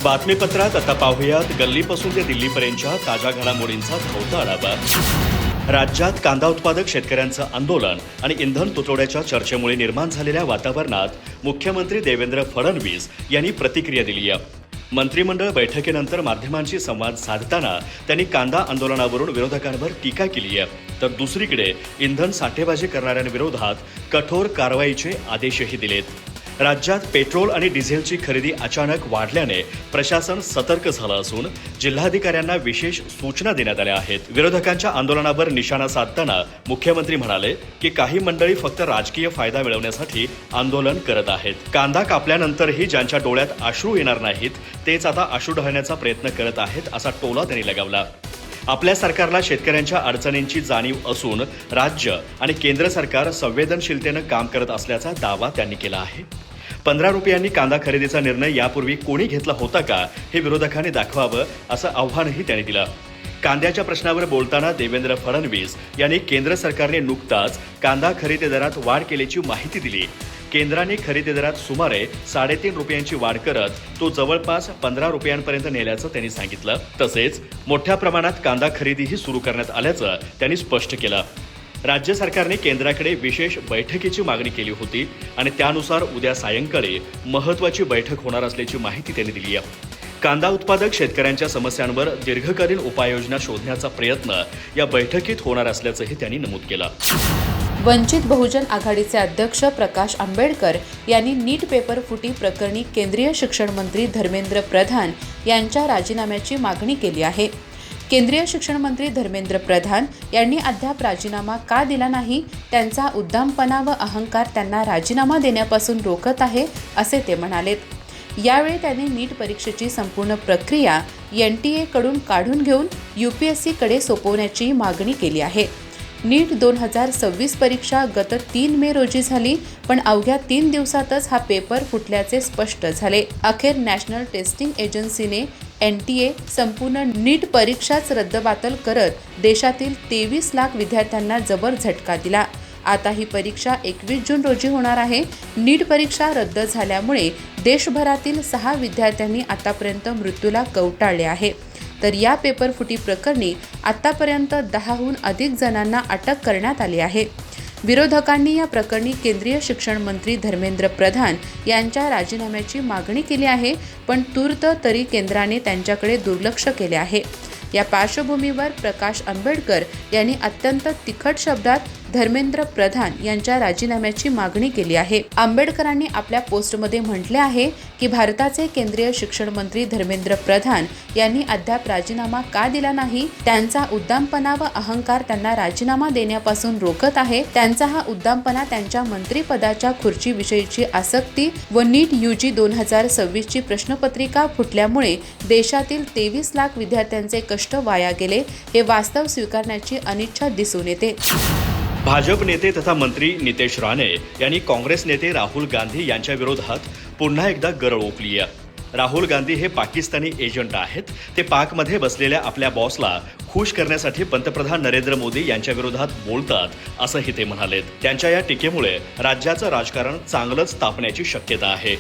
बातमीपत्रात आता पाहूयात गल्लीपासून ते दिल्लीपर्यंतच्या ताज्या घडामोडींचा धावता आढावा। राज्यात कांदा उत्पादक शेतकऱ्यांचं आंदोलन आणि इंधन तुटवड्याच्या चर्चेमुळे निर्माण झालेल्या वातावरणात मुख्यमंत्री देवेंद्र फडणवीस यांनी प्रतिक्रिया दिली आहे। मंत्रिमंडळ बैठकीनंतर माध्यमांशी संवाद साधताना त्यांनी कांदा आंदोलनावरून विरोधकांवर टीका केली आहे, तर दुसरीकडे इंधन साठेबाजी करणाऱ्यांविरोधात कठोर कारवाईचे आदेशही दिलेत। राज्यात पेट्रोल आणि डिझेलची खरेदी अचानक वाढल्याने प्रशासन सतर्क झालं असून जिल्हाधिकाऱ्यांना विशेष सूचना देण्यात आल्या आहेत। विरोधकांच्या आंदोलनावर निशाणा साधताना मुख्यमंत्री म्हणाले की काही मंडळी फक्त राजकीय फायदा मिळवण्यासाठी आंदोलन करत आहेत। कांदा कापल्यानंतरही ज्यांच्या डोळ्यात अश्रू येणार नाहीत तेच आता अश्रू ढळण्याचा प्रयत्न करत आहेत, असा टोला त्यांनी लगावला। आपल्या सरकारला शेतकऱ्यांच्या अडचणींची जाणीव असून राज्य आणि केंद्र सरकार संवेदनशीलतेनं काम करत असल्याचा दावा त्यांनी केला आहे। 15 रुपयांनी कांदा खरेदीचा निर्णय यापूर्वी कोणी घेतला होता का, हे विरोधकांनी दाखवावं, असं आव्हानही त्यांनी दिलं। कांद्याच्या प्रश्नावर बोलताना देवेंद्र फडणवीस यांनी केंद्र सरकारने नुकताच कांदा खरेदी दरात वाढ केल्याची माहिती दिली। केंद्राने खरेदी दरात सुमारे 3.5 रुपयांची वाढ करत तो जवळपास 15 रुपयांपर्यंत नेल्याचं त्यांनी सांगितलं। तसेच मोठ्या प्रमाणात कांदा खरेदीही सुरू करण्यात आल्याचं त्यांनी स्पष्ट केलं। राज्य सरकारने केंद्राकडे विशेष बैठकीची मागणी केली होती आणि त्यानुसार उद्या सायंकाळी महत्त्वाची बैठक होणार असल्याची माहिती त्यांनी दिली आहे। कांदा उत्पादक शेतकऱ्यांच्या समस्यांवर दीर्घकालीन उपाययोजना शोधण्याचा प्रयत्न या बैठकीत होणार असल्याचंही त्यांनी नमूद केलं। वंचित बहुजन आघाडीचे अध्यक्ष प्रकाश आंबेडकर यांनी नीट पेपर फुटी प्रकरणी केंद्रीय शिक्षण मंत्री धर्मेंद्र प्रधान यांच्या राजीनाम्याची मागणी केली आहे। केंद्रीय शिक्षण मंत्री धर्मेंद्र प्रधान यांनी अद्याप राजीनामा का दिला नाही, त्यांचा उद्दामपणा व अहंकार त्यांना राजीनामा देण्यापासून रोखत आहे, असे ते म्हणालेत। यावेळी त्यांनी नीट परीक्षेची संपूर्ण प्रक्रिया NTA कडून काढून घेऊन UPSC कडे सोपवण्याची मागणी केली आहे। नीट 2026 परीक्षा गत 3 मे रोजी झाली, पण अवघ्या 3 दिवसातच हा पेपर फुटल्याचे स्पष्ट झाले। अखेर नॅशनल टेस्टिंग एजन्सीने NTA संपूर्ण नीट परीक्षाच रद्दबातल करत देशातील 23 लाख विद्यार्थ्यांना जबर झटका दिला। आता ही परीक्षा 21 जून रोजी होणार आहे। नीट परीक्षा रद्द झाल्यामुळे देशभरातील 6 विद्यार्थ्यांनी आतापर्यंत मृत्यूला कवटाळले आहे, तर या पेपर फुटी प्रकरणी आतापर्यंत 10हून अधिक जणांना अटक करण्यात आली आहे। विरोधकांनी या प्रकरणी केंद्रीय शिक्षण मंत्री धर्मेंद्र प्रधान यांच्या राजीनाम्याची मागणी केली आहे, पण तूर्त तरी केंद्राने त्यांच्याकडे दुर्लक्ष केले आहे। या पार्श्वभूमीवर प्रकाश आंबेडकर यांनी अत्यंत तिखट शब्दात धर्मेंद्र प्रधान यांच्या राजीनाम्याची मागणी केली आहे। आंबेडकरांनी आपल्या पोस्टमध्ये म्हटले आहे की भारताचे केंद्रीय शिक्षण मंत्री धर्मेंद्र प्रधान यांनी अद्याप राजीनामा का दिला नाही, त्यांचा उद्दामपणा व अहंकार त्यांना राजीनामा देण्यापासून रोखत आहे। त्यांचा हा उद्दामपणा त्यांच्या मंत्रिपदाच्या खुर्चीविषयीची आसक्ती व नीट UG 2026 ची प्रश्नपत्रिका फुटल्यामुळे देशातील 23 लाख विद्यार्थ्यांचे कष्ट वाया गेले, हे वास्तव स्वीकारण्याची अनिच्छा दिसून येते। भाजप नेते तथा मंत्री नितेश राणे यांनी काँग्रेस नेते राहुल गांधी यांच्या विरोधात पुन्हा एकदा गरळ ओकली आहे। राहुल गांधी हे पाकिस्तानी एजंट आहेत। ते पाकमध्ये बसलेल्या आपल्या बॉसला खुश करण्यासाठी पंतप्रधान नरेंद्र मोदी यांच्या विरोधात बोलतात, असंही ते म्हणालेत। त्यांच्या या टीकेमुळे राज्याचं राजकारण चांगलंच तापण्याची शक्यता आहे।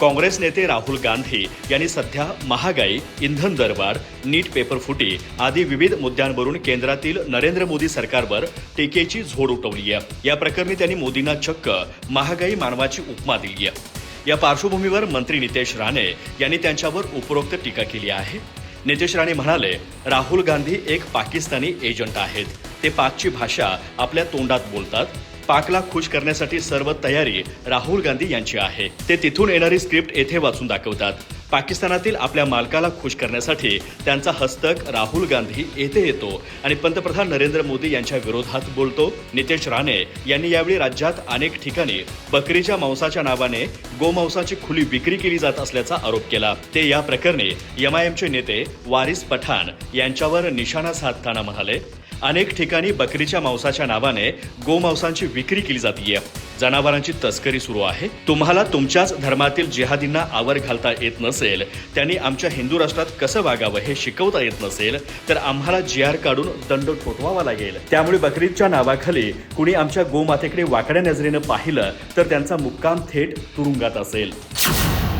काँग्रेस नेते राहुल गांधी यांनी सध्या महागाई, इंधन दरवाढ, नीट पेपर फुटी आदी विविध मुद्द्यांवरून केंद्रातील नरेंद्र मोदी सरकारवर टीकेची झोड उठवली आहे। या प्रकरणी त्यांनी मोदींना चक्क महागाई मानवाची उपमा दिली आहे। या पार्श्वभूमीवर मंत्री नितेश राणे यांनी त्यांच्यावर उपरोक्त टीका केली आहे। नितेश राणे म्हणाले, राहुल गांधी एक पाकिस्तानी एजंट आहेत। ते पाकची भाषा आपल्या तोंडात बोलतात। पाकला खुश करण्यासाठी सर्व तयारी राहुल गांधी यांची आहे। ते तिथून येणारी स्क्रिप्ट येथे वाचून दाखवतात। पाकिस्तानातील आपल्या मालकाला खुश करण्यासाठी त्यांचा हस्तक राहुल गांधी येथे येतो आणि पंतप्रधान नरेंद्र मोदी यांच्या विरोधात बोलतो। नितेश राणे यांनी यावेळी राज्यात अनेक ठिकाणी बकरीच्या मांसाच्या नावाने गोमांसाची खुली विक्री केली जात असल्याचा आरोप केला। ते या प्रकरणी MIMचे नेते वारिस पठाण यांच्यावर निशाणा साधताना म्हणाले, अनेक ठिकाणी बकरीच्या मांसाच्या नावाने गोमांसाची विक्री केली जातीये। जनावरांची तस्करी सुरू आहे। तुम्हाला तुमच्याच धर्मातील जिहादींना आवर घालता येत नसेल, त्यांनी आमच्या हिंदू राष्ट्रात कसं वागावं हे शिकवता येत नसेल, तर आम्हाला GR काढून दंड ठोठवावा लागेल। त्यामुळे बकरीच्या नावाखाली कुणी आमच्या गोमातेकडे वाकड्या नजरेनं पाहिलं तर त्यांचा मुक्काम थेट तुरुंगात असेल।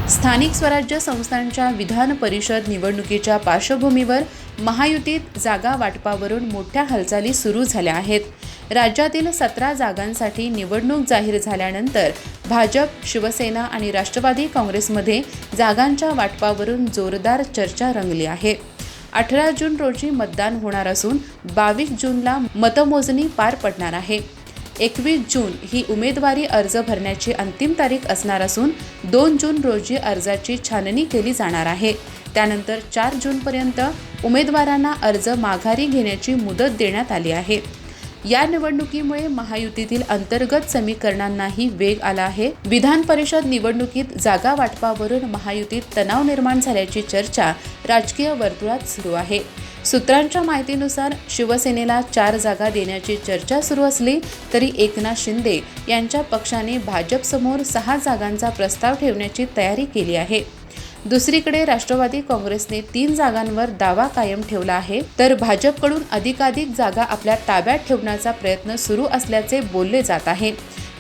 स्थानिक स्वराज्य संस्थांच्या विधान परिषद निवडणुकीच्या पार्श्वभूमीवर महायुतीत जागा वाटपावरून मोठ्या हालचाली सुरू झाल्या आहेत। राज्यातील 17 जागांसाठी निवडणूक जाहीर झाल्यानंतर भाजप, शिवसेना आणि राष्ट्रवादी काँग्रेसमध्ये जागांच्या वाटपावरून जोरदार चर्चा रंगली आहे। 18 जून रोजी मतदान होणार असून 22 जूनला मतमोजणी पार पडणार आहे। 21 जून ही उमेदवारी अर्ज भरण्याची अंतिम तारीख असणार असून 2 जून रोजी अर्जाची छाननी केली जाणार आहे। त्यानंतर 4 जूनपर्यंत उमेदवारांना अर्ज माघारी घेण्याची मुदत देण्यात आली आहे। या निवडणुकीमुळे महायुतीतील अंतर्गत समीकरणांनाही वेग आला आहे। विधान परिषद निवडणुकीत जागा वाटपावरून महायुतीत तणाव निर्माण झाल्याची चर्चा राजकीय वर्तुळात सुरू आहे। सूत्रांच्या माहितीनुसार शिवसेनेला 4 जागा देण्याची चर्चा सुरू असली तरी एकनाथ शिंदे यांच्या पक्षाने भाजपसमोर 6 जागांचा प्रस्ताव ठेवण्याची तयारी केली आहे। दुसरीकडे राष्ट्रवादी काँग्रेसने 3 जागांवर दावा कायम ठेवला आहे, तर भाजपकडून अधिकाधिक जागा आपल्या ताब्यात ठेवण्याचा प्रयत्न सुरू असल्याचे बोलले जात आहे।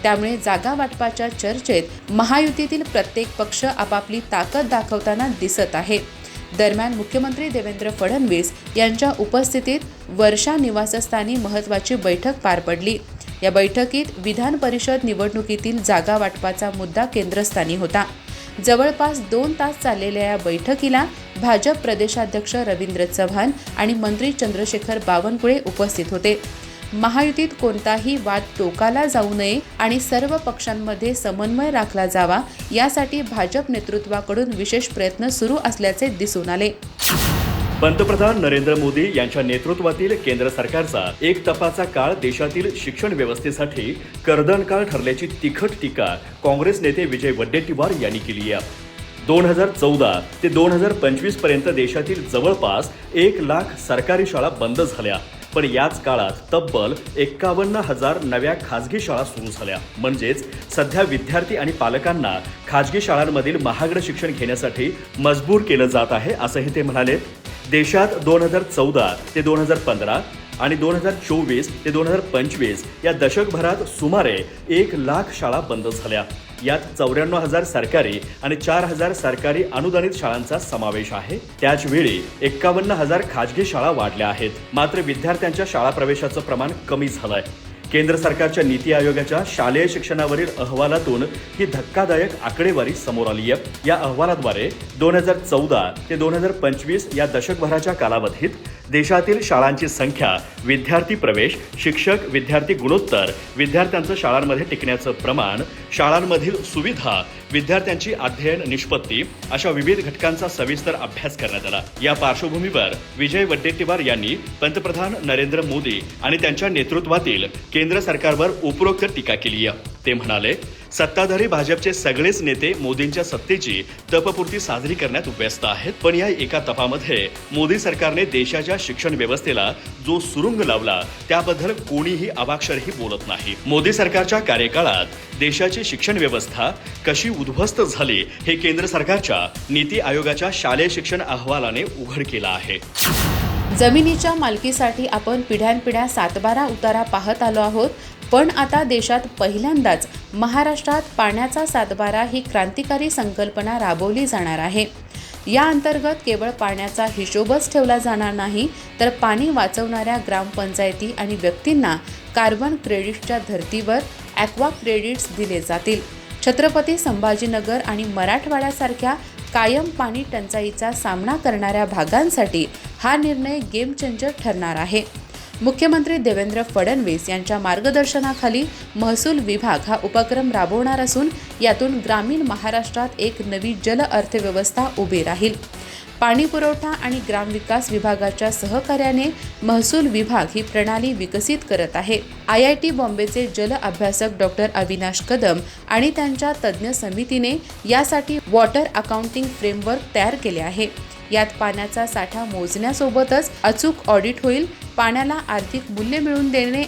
त्यामुळे जागा वाटपाच्या चर्चेत महायुतीतील प्रत्येक पक्ष आपापली ताकद दाखवताना दिसत आहे। दरम्यान मुख्यमंत्री देवेंद्र फडणवीस यांच्या उपस्थितीत वर्षा निवासस्थानी महत्त्वाची बैठक पार पडली। या बैठकीत विधान परिषद निवडणुकीतील जागा वाटपाचा मुद्दा केंद्रस्थानी होता। जवळपास 2 तास चाललेल्या या बैठकीला भाजप प्रदेशाध्यक्ष रवींद्र चव्हाण आणि मंत्री चंद्रशेखर बावनकुळे उपस्थित होते। महायुतीत कोणताही वाद टोकाला जाऊ नये आणि सर्व पक्षांमध्ये समन्वय राखला जावा यासाठी भाजप नेतृत्वाकडून विशेष प्रयत्न सुरू असल्याचे दिसून आले। पंतप्रधान नरेंद्र मोदी यांच्या नेतृत्वातील केंद्र सरकारचा एक तपाचा काळ देशातील शिक्षण व्यवस्थेसाठी कर्दनकाळ ठरल्याची तिखट टीका काँग्रेस नेते विजय वडेट्टीवार यांनी केली आहे। 2014 ते 2025 पर्यंत देशातील जवळपास 1 लाख सरकारी शाळा बंद झाल्या, पण याच काळात तब्बल 51,000 नव्या खाजगी शाळा सुरू झाल्या। म्हणजेच सध्या विद्यार्थी आणि पालकांना खाजगी शाळांमधील महागडं शिक्षण घेण्यासाठी मजबूर केलं जात आहे, असंही ते म्हणाले। देशात 2014 ते 2015 आणि 2024 ते 2025 या दशकभरात सुमारे 1 लाख शाळा बंद झाल्या। यात 94,000 सरकारी आणि 4,000 सरकारी अनुदानित शाळांचा समावेश आहे। त्याचवेळी 51,000 खाजगी शाळा वाढल्या आहेत। मात्र विद्यार्थ्यांच्या शाळा प्रवेशाचं प्रमाण कमी झालंय। केंद्र सरकारच्या नीती आयोगाच्या शालेय शिक्षणावरील अहवालातून ही धक्कादायक आकडेवारी समोर आली आहे। या अहवालाद्वारे 2014 ते 2025 या दशकभराच्या कालावधीत देशातील शाळांची संख्या, विद्यार्थी प्रवेश, शिक्षक विद्यार्थी गुणोत्तर, विद्यार्थ्यांचं शाळांमध्ये टिकण्याचं प्रमाण, शाळांमधील सुविधा, विद्यार्थ्यांची अध्ययन निष्पत्ती अशा विविध घटकांचा सविस्तर अभ्यास करण्यात आला। या पार्श्वभूमीवर विजय वडेट्टीवार यांनी पंतप्रधान नरेंद्र मोदी आणि त्यांच्या नेतृत्वातील केंद्र सरकारवर उपरोक्त टीका केली आहे। ते म्हणाले, सत्ताधारी भाजपचे सगळेच नेते मोदींच्या सत्तेची तपपूर्ती साजरी करण्यात व्यस्त आहेत, पण या एका तपामध्ये मोदी सरकारने देशाच्या शिक्षण व्यवस्थेला जो सुरुंग लावला त्याबद्दल कोणीही अवाक्षरही बोलत नाही। मोदी सरकारच्या कार्यकाळात देशाची शिक्षण व्यवस्था कशी उद्ध्वस्त झाली हे केंद्र सरकारच्या नीती आयोगाच्या शालेय शिक्षण अहवालाने उघड केलं आहे। जमिनीच्या मालकीसाठी आपण पिढ्यानपिढ्या 7-12 उतारा पाहत आलो आहोत, पण आता देशात पहिल्यांदाच महाराष्ट्रात पाण्याचा 7-12 ही क्रांतिकारी संकल्पना राबवली जाणार आहे। या अंतर्गत केवळ पाण्याचा हिशोबच ठेवला जाणार नाही, तर पाणी वाचवणाऱ्या ग्रामपंचायती आणि व्यक्तींना कार्बन क्रेडिट्सच्या धर्तीवर ॲक्वा क्रेडिट्स दिले जातील। छत्रपती संभाजीनगर आणि मराठवाड्यासारख्या कायम पाणी टंचाईचा सामना करणाऱ्या भागांसाठी हा निर्णय गेम चेंजर ठरणार आहे। मुख्यमंत्री देवेंद्र फडणवीस यांच्या मार्गदर्शनाखाली महसूल विभाग हा उपक्रम राबवणार असून यातून ग्रामीण महाराष्ट्रात एक नवी जल अर्थव्यवस्था उभी राहील। पाणी पुरवठा आणि ग्रामविकास विभागाच्या सहकार्याने महसूल विभाग ही प्रणाली विकसित करत आहे। IIT बॉम्बेचे जल अभ्यासक डॉक्टर अविनाश कदम आणि त्यांच्या तज्ज्ञ समितीने यासाठी वॉटर अकाउंटिंग फ्रेमवर्क तयार केले आहे। यात पाण्याचा साठा मोजण्यासोबतच अचूक ऑडिट होईल। पाण्याला आर्थिक मूल्य मिळवून देणे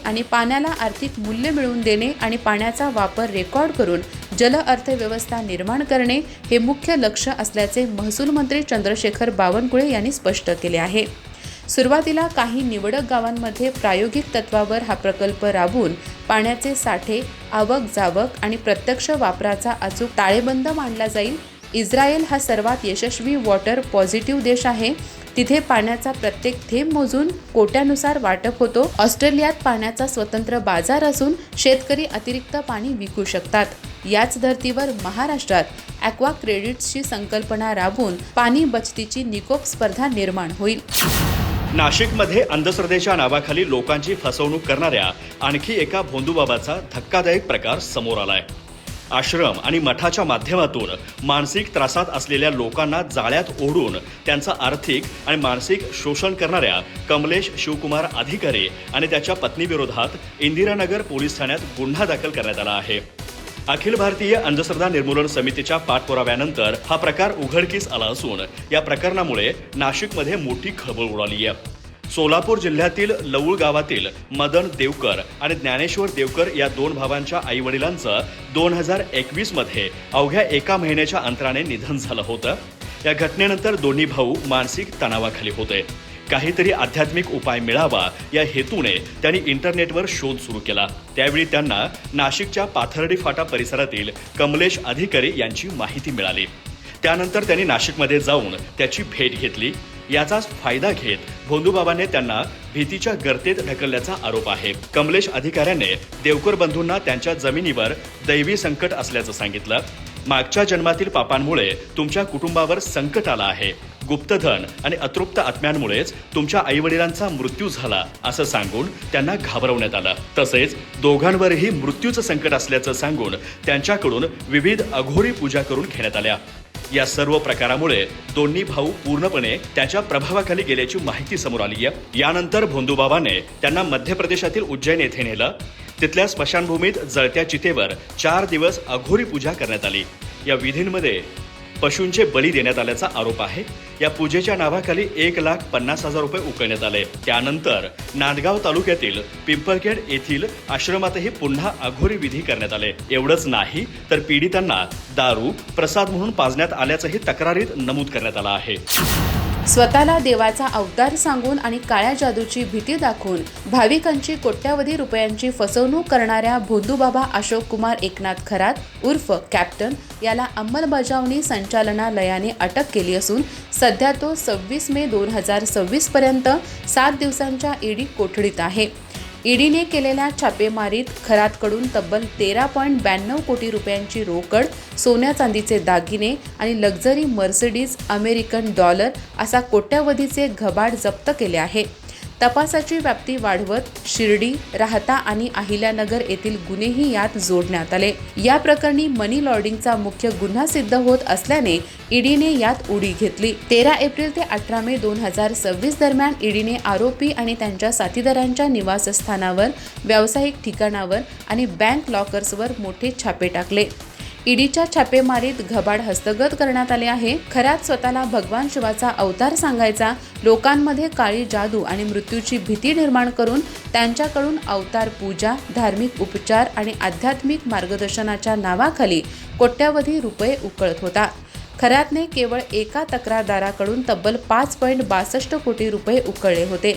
आणि पाण्याचा वापर रेकॉर्ड करून जल अर्थव्यवस्था निर्माण करणे हे मुख्य लक्ष्य असल्याचे महसूल मंत्री चंद्रशेखर बावनकुळे यांनी स्पष्ट केले आहे। सुरुवातीला काही निवडक गावांमध्ये प्रायोगिक तत्वावर हा प्रकल्प राबवून पाण्याचे साठे, आवक जावक आणि प्रत्यक्ष वापराचा अचूक ताळेबंद मांडला जाईल। इस्रायल हा सर्वात यशस्वी वॉटर पॉझिटिव्ह देश आहे. तिथे पाण्याचा प्रत्येक थेंब मोजून कोट्यानुसार वाटप होतो. ऑस्ट्रेलियात पाण्याचा स्वतंत्र बाजार असून शेतकरी अतिरिक्त पाणी विकू शकतात. याच धर्तीवर महाराष्ट्रात ॲक्वा क्रेडिट्सची संकल्पना राबवून पाणी बचतीची निकोप स्पर्धा निर्माण होईल. नाशिकमध्ये अंधश्रद्धेच्या नावाखाली लोकांची फसवणूक करणाऱ्या आणखी एका भोंदूबाबाचा धक्कादायक प्रकार समोर आलाय. आश्रम आणि मठाच्या माध्यमातून मानसिक त्रासात असलेल्या लोकांना जाळ्यात ओढून त्यांचं आर्थिक आणि मानसिक शोषण करणाऱ्या कमलेश शिवकुमार अधिकारी आणि त्याच्या पत्नीविरोधात इंदिरानगर पोलीस ठाण्यात गुन्हा दाखल करण्यात आला आहे. अखिल भारतीय अंधश्रद्धा निर्मूलन समितीच्या पाठपुराव्यानंतर हा प्रकार उघडकीस आला असून या प्रकरणामुळे नाशिकमध्ये मोठी खळबळ उडाली आहे. सोलापूर जिल्ह्यातील लवळ गावातील मदन देवकर आणि ज्ञानेश्वर देवकर या दोन भावांच्या आईवडिलांचं 2021 मध्ये अवघ्या एका महिन्याच्या अंतराने निधन झालं होतं. या घटनेनंतर दोन्ही भाऊ मानसिक तणावाखाली होते. काहीतरी आध्यात्मिक उपाय मिळावा या हेतूने त्यांनी इंटरनेटवर शोध सुरू केला. त्यावेळी त्यांना नाशिकच्या पाथर्डी फाटा परिसरातील कमलेश अधिकारी यांची माहिती मिळाली. त्यानंतर त्यांनी नाशिकमध्ये जाऊन त्याची भेट घेतली. याचाच फायदा घेत भोंदूबाबांनी त्यांना भीतीच्या गर्तेत ढकलल्याचा आरोप आहे. कमलेश अधिकाऱ्याने देवकर बंधूंना त्यांच्या जमिनीवर दैवी संकट असल्याचं सांगितलं. मागच्या जन्मातील पापांमुळे तुमच्या कुटुंबावर संकट आलं आहे. गुप्तधन आणि अतृप्त आत्म्यांमुळेच तुमच्या आईवडिलांचा मृत्यू झाला असं सांगून त्यांना घाबरवण्यात आलं. तसेच दोघांवरही मृत्यूचं संकट असल्याचं सांगून त्यांच्याकडून विविध अघोरी पूजा करून घेण्यात आल्या. या सर्व प्रकारामुळे दोन्ही भाऊ पूर्णपणे त्याच्या प्रभावाखाली गेल्याची माहिती समोर आली आहे. यानंतर भोंदूबाबाने त्यांना मध्य प्रदेशातील उज्जैन येथे नेलं. तिथल्या स्मशानभूमीत जळत्या चितेवर 4 दिवस अघोरी पूजा करण्यात आली. या विधींमध्ये पशूंचे बळी देण्यात आल्याचा आरोप आहे. या पूजेच्या नावाखाली 1,50,000 रुपये उकळण्यात आले. त्यानंतर नांदगाव तालुक्यातील पिंपळखेड येथील आश्रमातही पुन्हा अघोरी विधी करण्यात आले. एवढंच नाही तर पीडितांना दारू प्रसाद म्हणून पाजण्यात आल्याचंही तक्रारीत नमूद करण्यात आलं आहे. स्वतःला देवाचा अवतार सांगून आणि काळ्या जादूची भीती दाखवून भाविकांची कोट्यावधी रुपयांची फसवणूक करणाऱ्या भोंदूबाबा अशोक कुमार एकनाथ खरात उर्फ कॅप्टन याला अंमलबजावणी संचालनालयाने अटक केली असून सध्या तो 26 मे 2026 पर्यंत 7 दिवसांच्या ईडी कोठडीत आहे. ईडीने केलेल्या छापेमारीत खरातकडून तब्बल 13.92 कोटी रुपयांची रोकड, सोन्या चांदीचे दागिने आणि लक्झरी मर्सिडीज अमेरिकन डॉलर असा कोट्यावधीचे घबाड जप्त केले आहे. तपासाची व्याप्ती वाढवत शिर्डी, राहता आणि अहिल्यानगर येथील गुन्हेही यात जोडण्यात आले. या प्रकरणी मनी लॉन्ड्रिंगचा मुख्य गुन्हा सिद्ध होत असल्याने ईडीने यात उडी घेतली. 13 एप्रिल ते 18 मे 2026 दरम्यान ईडीने आरोपी आणि त्यांच्या साथीदारांच्या निवासस्थानावर, व्यावसायिक ठिकाणावर आणि बँक लॉकर्सवर मोठे छापे टाकले. ईडीच्या छापेमारीत घबाड हस्तगत करण्यात आले आहे. खरात स्वतःला भगवान शिवाचा अवतार सांगायचा, लोकांमध्ये काळी जादू आणि मृत्यूची भीती निर्माण करून त्यांच्याकडून अवतार पूजा, धार्मिक उपचार आणि आध्यात्मिक मार्गदर्शनाच्या नावाखाली कोट्यावधी रुपये उकळत होता. खरातने केवळ एका तक्रारदाराकडून तब्बल 5.62 कोटी रुपये उकळले होते.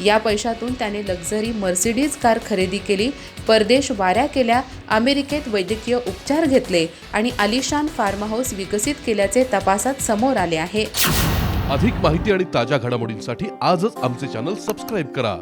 या पैशातून त्याने लक्झरी मर्सिडीज कार खरेदी केली, परदेश वाऱ्या केल्या, अमेरिकेत वैद्यकीय उपचार घेतले आणि आलिशान फार्म हाऊस विकसित केल्याचे तपासात समोर आले आहे. अधिक माहिती आणि ताज्या घडामोडींसाठी आजच आमचे चॅनल सबस्क्राईब करा.